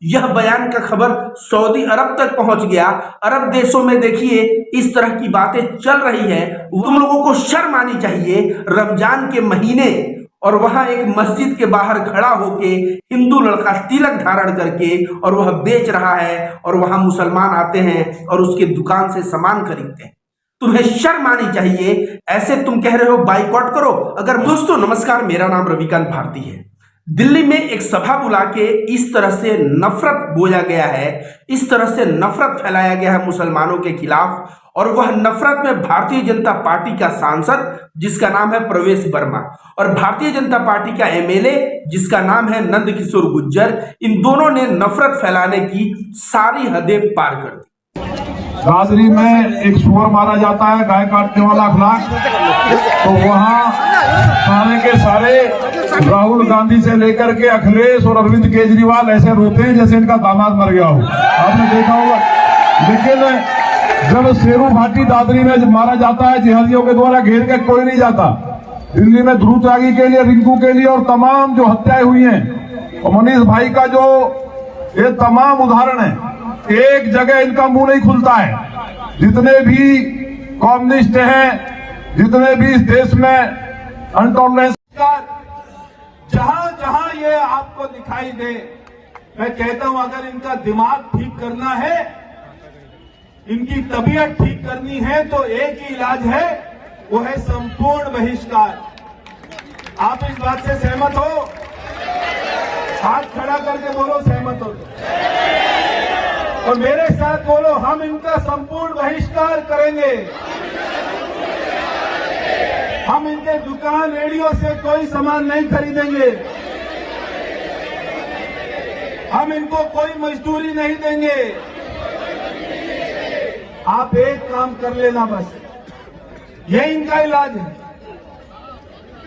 यह बयान का खबर सऊदी अरब तक पहुंच गया। अरब देशों में देखिए इस तरह की बातें चल रही है। तुम लोगों को शर्म आनी चाहिए। रमजान के महीने और वहां एक मस्जिद के बाहर खड़ा होके हिंदू लड़का तिलक धारण करके और वह बेच रहा है और वहां मुसलमान आते हैं और उसके दुकान से सामान खरीदते हैं। तुम्हें शर्म आनी चाहिए। ऐसे तुम कह रहे हो बाइकआउट करो। अगर दोस्तों नमस्कार, मेरा नाम रविकांत भारती है। दिल्ली में एक सभा बुला के इस तरह से नफरत बोया गया है, इस तरह से नफरत फैलाया गया है मुसलमानों के खिलाफ, और वह नफरत में भारतीय जनता पार्टी का सांसद जिसका नाम है प्रवेश वर्मा और भारतीय जनता पार्टी का एमएलए जिसका नाम है नंद किशोर गुर्जर, इन दोनों ने नफरत फैलाने की सारी हदें पार कर दी। दादरी में एक सुअर मारा जाता है, गाय काटने वाला अखलाक, तो वहाँ सारे के सारे राहुल गांधी से लेकर के अखिलेश और अरविंद केजरीवाल ऐसे रोते हैं जैसे इनका दामाद मर गया हो। आपने देखा होगा। लेकिन जब शेरू भाटी दादरी में मारा जाता है जिहादियों के द्वारा, घेर के कोई नहीं जाता। दिल्ली में ध्रुव त्यागी के लिए, रिंकू के लिए और तमाम जो हत्याएं हुई हैं, और मनीष भाई का जो ये तमाम उदाहरण है, एक जगह इनका मुंह नहीं खुलता है। जितने भी कम्युनिस्ट हैं, जितने भी इस देश में अनटॉलरेंस, जहां जहां ये आपको दिखाई दे, मैं कहता हूं अगर इनका दिमाग ठीक करना है, इनकी तबीयत ठीक करनी है, तो एक ही इलाज है, वो है संपूर्ण बहिष्कार। आप इस बात से सहमत हो? हाथ खड़ा करके बोलो सहमत हो, और मेरे साथ बोलो हम इनका संपूर्ण बहिष्कार करेंगे। हम इनके दुकान रेडियो से कोई सामान नहीं खरीदेंगे। हम इनको कोई मजदूरी नहीं देंगे। आप एक काम कर लेना बस, ये इनका इलाज है।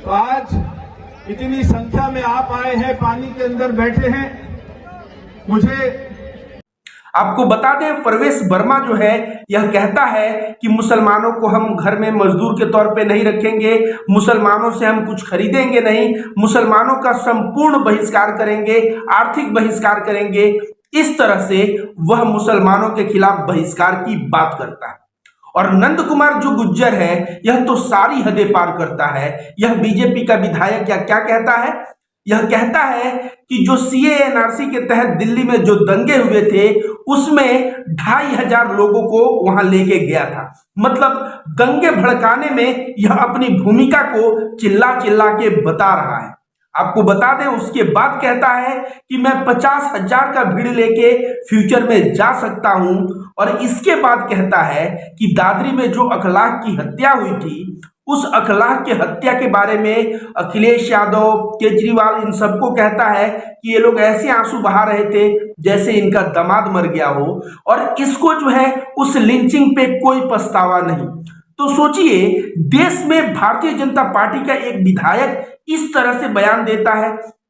तो आज इतनी संख्या में आप आए हैं, पानी के अंदर बैठे हैं। मुझे आपको बता दें, प्रवेश वर्मा जो है यह कहता है कि मुसलमानों को हम घर में मजदूर के तौर पे नहीं रखेंगे, मुसलमानों से हम कुछ खरीदेंगे नहीं, मुसलमानों का संपूर्ण बहिष्कार करेंगे, आर्थिक बहिष्कार करेंगे। इस तरह से वह मुसलमानों के खिलाफ बहिष्कार की बात करता है। और नंद कुमार जो गुर्जर है यह तो सारी हदें पार करता है। यह बीजेपी का विधायक क्या कहता है? यह कहता है कि जो सीए एनआरसी के तहत दिल्ली में जो दंगे हुए थे उसमें 2500 लोगों को वहां लेके गया था। मतलब दंगे भड़काने में यह अपनी भूमिका को चिल्ला चिल्ला के बता रहा है। आपको बता दें, उसके बाद कहता है कि मैं 50,000 का भीड़ लेके फ्यूचर में जा सकता हूं, और इसके बाद कहता है कि दादरी में जो अखलाक की हत्या हुई थी, उस अखलाक के हत्या के बारे में अखिलेश यादव, केजरीवाल, इन सबको कहता है कि ये लोग ऐसे आंसू बहा रहे थे जैसे इनका दामाद मर गया हो, और इसको जो है उस लिंचिंग पे कोई पछतावा नहीं। तो सोचिए, देश में भारतीय जनता पार्टी का एक विधायक इस तरह से बयान देता है,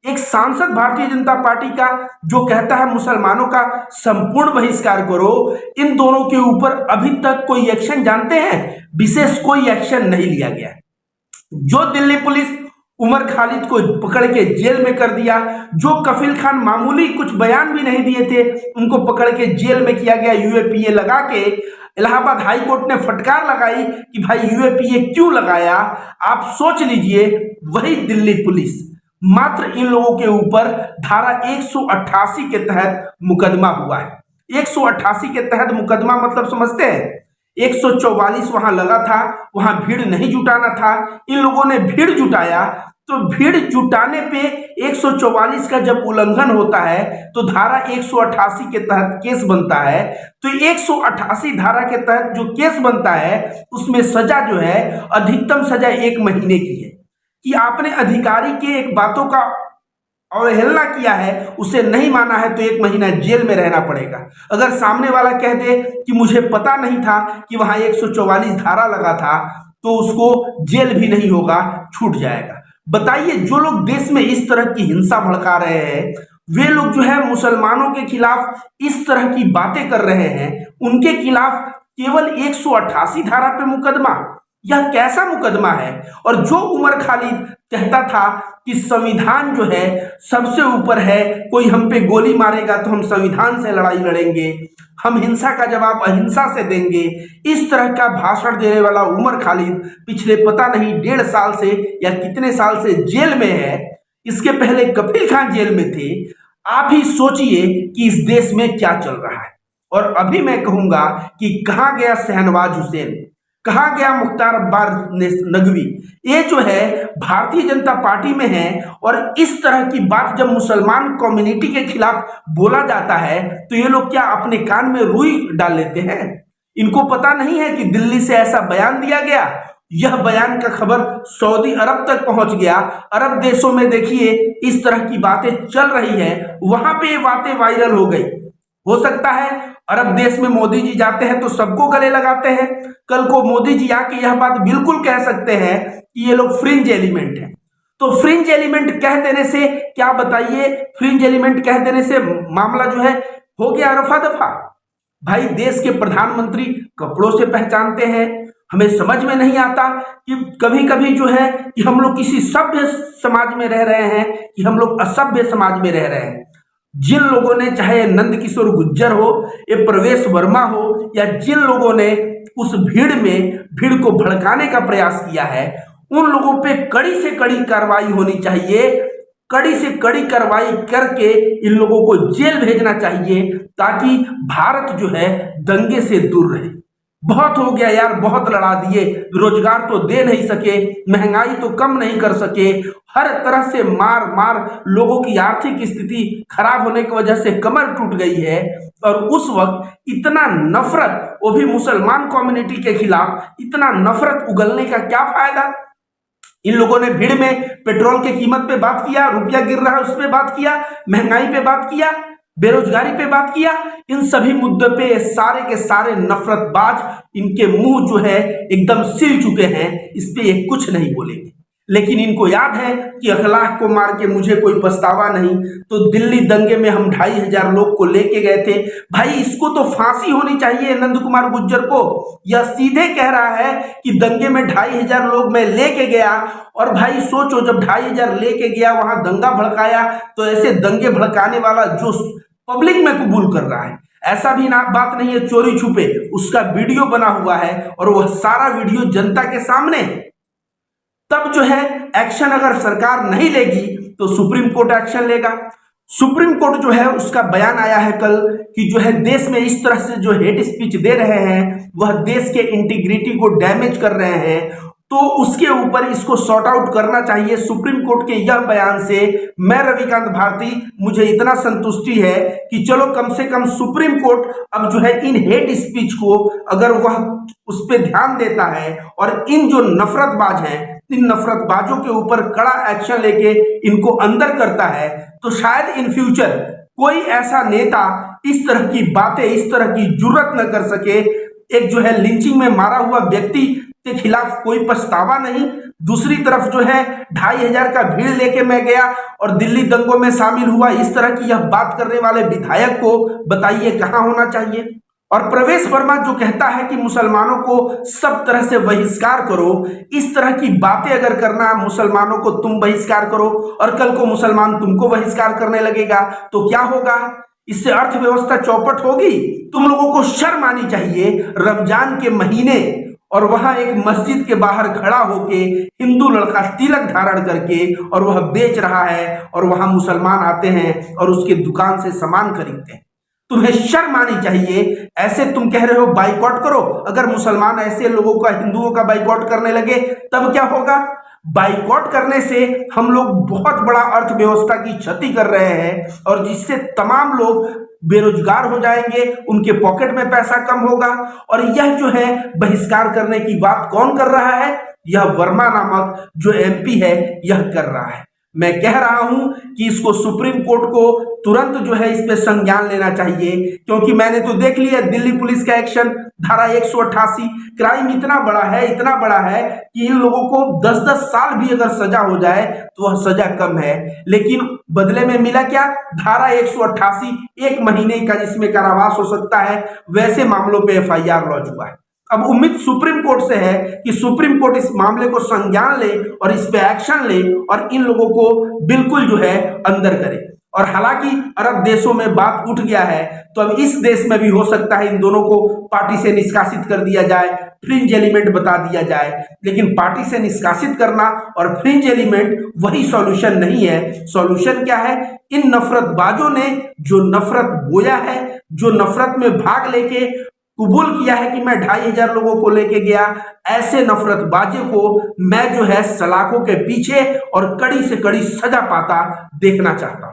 एक सांसद भारतीय जनता पार्टी का जो कहता है मुसलमानों का संपूर्ण बहिष्कार करो। इन दोनों के ऊपर अभी तक कोई एक्शन जानते हैं? विशेष कोई एक्शन नहीं लिया गया। जो दिल्ली पुलिस उमर खालिद को पकड़ के जेल में कर दिया, जो कफिल खान मामूली कुछ बयान भी नहीं दिए थे उनको पकड़ के जेल में किया गया यूएपीए लगा के। इलाहाबाद हाई कोर्ट ने फटकार लगाई कि भाई यूएपीए क्यों लगाया। आप सोच लीजिए, वही दिल्ली पुलिस मात्र इन लोगों के ऊपर धारा 188 के तहत मुकदमा हुआ है। 188 के तहत मुकदमा मतलब समझते हैं? 144 वहां लगा था, वहां भीड़ नहीं जुटाना था, इन लोगों ने भीड़ जुटाया। तो भीड़ जुटाने पे 144 का जब उल्लंघन होता है तो धारा 188 के तहत केस बनता है। तो 188 धारा के तहत जो केस बनता है उसमें सजा जो है अधिकतम सजा 1 महीने की है। कि आपने अधिकारी के एक बातों का अवहेलना किया है, उसे नहीं माना है, तो 1 महीना जेल में रहना पड़ेगा। अगर सामने वाला कह दे कि मुझे पता नहीं था कि वहां 144 धारा लगा था, तो उसको जेल भी नहीं होगा, छूट जाएगा। बताइए, जो लोग देश में इस तरह की हिंसा भड़का रहे हैं, वे लोग जो है मुसलमानों के खिलाफ इस तरह की बातें कर रहे हैं, उनके खिलाफ केवल 188 धारा पे मुकदमा, यह कैसा मुकदमा है? और जो उमर खालिद कहता था कि संविधान जो है सबसे ऊपर है, कोई हम पे गोली मारेगा तो हम संविधान से लड़ाई लड़ेंगे, हम हिंसा का जवाब अहिंसा से देंगे। इस तरह का भाषण देने वाला उमर खालिद पिछले पता नहीं 1.5 साल से या कितने साल से जेल में है। इसके पहले कफील खान जेल में थे। आप ही सोचिए कि इस देश में क्या चल रहा है। और अभी मैं कहूंगा कि कहां गया शहनवाज हुसैन, कहां गया मुख्तार अब्बास नकवी। ये जो है भारतीय जनता पार्टी में है और इस तरह की बात जब मुसलमान कम्युनिटी के खिलाफ बोला जाता है तो ये लोग क्या अपने कान में रुई डाल लेते हैं? इनको पता नहीं है कि दिल्ली से ऐसा बयान दिया गया। यह बयान का खबर सऊदी अरब तक पहुंच गया। अरब देशों में देखिए इस तरह की बातें चल रही है, वहां पे ये बातें वायरल हो गई। हो सकता है अरब देश में मोदी जी जाते हैं तो सबको गले लगाते हैं, कल को मोदी जी आके यह बात बिल्कुल कह सकते हैं कि ये लोग फ्रिंज एलिमेंट हैं। तो फ्रिंज एलिमेंट कह देने से क्या बताइए, फ्रिंज एलिमेंट कह देने से मामला जो है हो गया रफा दफा। भाई देश के प्रधानमंत्री कपड़ों से पहचानते हैं। हमें समझ में नहीं आता कि कभी कभी जो है कि हम लोग किसी सभ्य समाज में रह रहे हैं कि हम लोग असभ्य समाज में रह रहे हैं। जिन लोगों ने, चाहे नंद किशोर गुज्जर हो या प्रवेश वर्मा हो, या जिन लोगों ने उस भीड़ को भड़काने का प्रयास किया है, उन लोगों पे कड़ी से कड़ी कार्रवाई होनी चाहिए। कड़ी से कड़ी कार्रवाई करके इन लोगों को जेल भेजना चाहिए ताकि भारत जो है दंगे से दूर रहे। बहुत हो गया यार, बहुत लड़ा दिए, रोजगार तो दे नहीं सके, महंगाई तो कम नहीं कर सके, हर तरह से मार मार लोगों की आर्थिक स्थिति खराब होने की वजह से कमर टूट गई है। और उस वक्त इतना नफरत, वो भी मुसलमान कम्युनिटी के खिलाफ, इतना नफरत उगलने का क्या फायदा? इन लोगों ने भीड़ में पेट्रोल की कीमत पे बात किया, रुपया गिर रहा है उस पर बात किया, महंगाई पे बात किया, बेरोजगारी पे बात किया। इन सभी मुद्दों पे सारे के सारे नफरतबाज, इनके मुंह जो है एकदम सिल चुके हैं, इस पे ये कुछ नहीं बोलेंगे। लेकिन इनको याद है कि अखलाक को मार के मुझे कोई पछतावा नहीं। तो दिल्ली दंगे में हम 2500 लोग को लेके गए थे। भाई इसको तो फांसी होनी चाहिए नंद कुमार गुज्जर को। यह सीधे कह रहा है कि दंगे में 2500 लोग मैं लेके गया। और भाई सोचो, जब 2500 लेके गया वहां दंगा भड़काया, तो ऐसे दंगे भड़काने वाला जो पब्लिक में कबूल कर रहा है, ऐसा भी ना बात नहीं है चोरी छुपे, उसका वीडियो बना हुआ है और वह सारा वीडियो जनता के सामने। तब जो है एक्शन अगर सरकार नहीं लेगी तो सुप्रीम कोर्ट एक्शन लेगा। सुप्रीम कोर्ट जो है उसका बयान आया है कल कि जो है देश में इस तरह से जो हेट स्पीच दे रहे हैं वह देश के इंटीग्रिटी को डैमेज कर रहे हैं, तो उसके ऊपर इसको सॉर्ट आउट करना चाहिए। सुप्रीम कोर्ट के यह बयान से मैं रविकांत भारती, मुझे इतना संतुष्टि है कि चलो कम से कम सुप्रीम कोर्ट अब जो है इन हेट स्पीच को अगर वह उस पर ध्यान देता है और इन जो नफरतबाज हैं, इन नफरतबाजों के ऊपर कड़ा एक्शन लेके इनको अंदर करता है, तो शायद इन फ्यूचर कोई ऐसा नेता इस तरह की बातें, इस तरह की जुर्रत न कर सके। एक जो है लिंचिंग में मारा हुआ व्यक्ति के खिलाफ कोई पछतावा नहीं, दूसरी तरफ जो है 2500 का भीड़ लेके मैं गया और दिल्ली दंगों में शामिल हुआ, इस तरह की यह बात करने वाले विधायक को बताइए कहां होना चाहिए। और प्रवेश वर्मा जो कहता है कि मुसलमानों को सब तरह से बहिष्कार करो, इस तरह की बातें अगर करना, मुसलमानों को तुम बहिष्कार करो और कल को मुसलमान तुमको बहिष्कार करने लगेगा तो क्या होगा? इससे अर्थव्यवस्था चौपट होगी। तुम लोगों को शर्म आनी चाहिए। रमजान के महीने और वहां एक मस्जिद के बाहर खड़ा होके हिंदू लड़का तिलक धारण करके और वह बेच रहा है और वहां मुसलमान आते हैं और उसके दुकान से सामान खरीदते हैं। तुम्हें शर्म आनी चाहिए। ऐसे तुम कह रहे हो बाइकआउट करो, अगर मुसलमान ऐसे लोगों का, हिंदुओं का बाइकआउट करने लगे तब क्या होगा? बाइकआउट करने से हम लोग बहुत बड़ा अर्थव्यवस्था की क्षति कर रहे हैं और जिससे तमाम लोग बेरोजगार हो जाएंगे, उनके पॉकेट में पैसा कम होगा। और यह जो है बहिष्कार करने की बात कौन कर रहा है? यह वर्मा नामक जो एमपी है यह कर रहा है। मैं कह रहा हूं कि इसको सुप्रीम कोर्ट को तुरंत जो है इस पे संज्ञान लेना चाहिए, क्योंकि मैंने तो देख लिया दिल्ली पुलिस का एक्शन। धारा 188, क्राइम इतना बड़ा है कि इन लोगों को 10-10 साल भी अगर सजा हो जाए तो वह सजा कम है, लेकिन बदले में मिला क्या? धारा 188, 1 महीने का जिसमें कारावास हो सकता है, वैसे मामलों पे FIR लॉन्च हुआ है। अब उम्मीद सुप्रीम कोर्ट से है कि सुप्रीम कोर्ट इस मामले को संज्ञान ले और इस पे एक्शन ले और इन लोगों को बिल्कुल जो है अंदर करे। और हालांकि अरब देशों में बात उठ गया है, तो अब इस देश में भी हो सकता है इन दोनों को पार्टी से निष्कासित कर दिया जाए, फ्रिंज एलिमेंट बता दिया जाए। लेकिन पार्टी से निष्कासित करना और फ्रिंज एलिमेंट वही सॉल्यूशन नहीं है। सॉल्यूशन क्या है? इन नफरतबाजों ने जो नफरत बोया है, जो नफरत में भाग लेके कबूल किया है कि मैं 2500 लोगों को लेके गया, ऐसे नफरतबाजों को मैं जो है सलाखों के पीछे और कड़ी से कड़ी सजा पाता देखना चाहता हूं।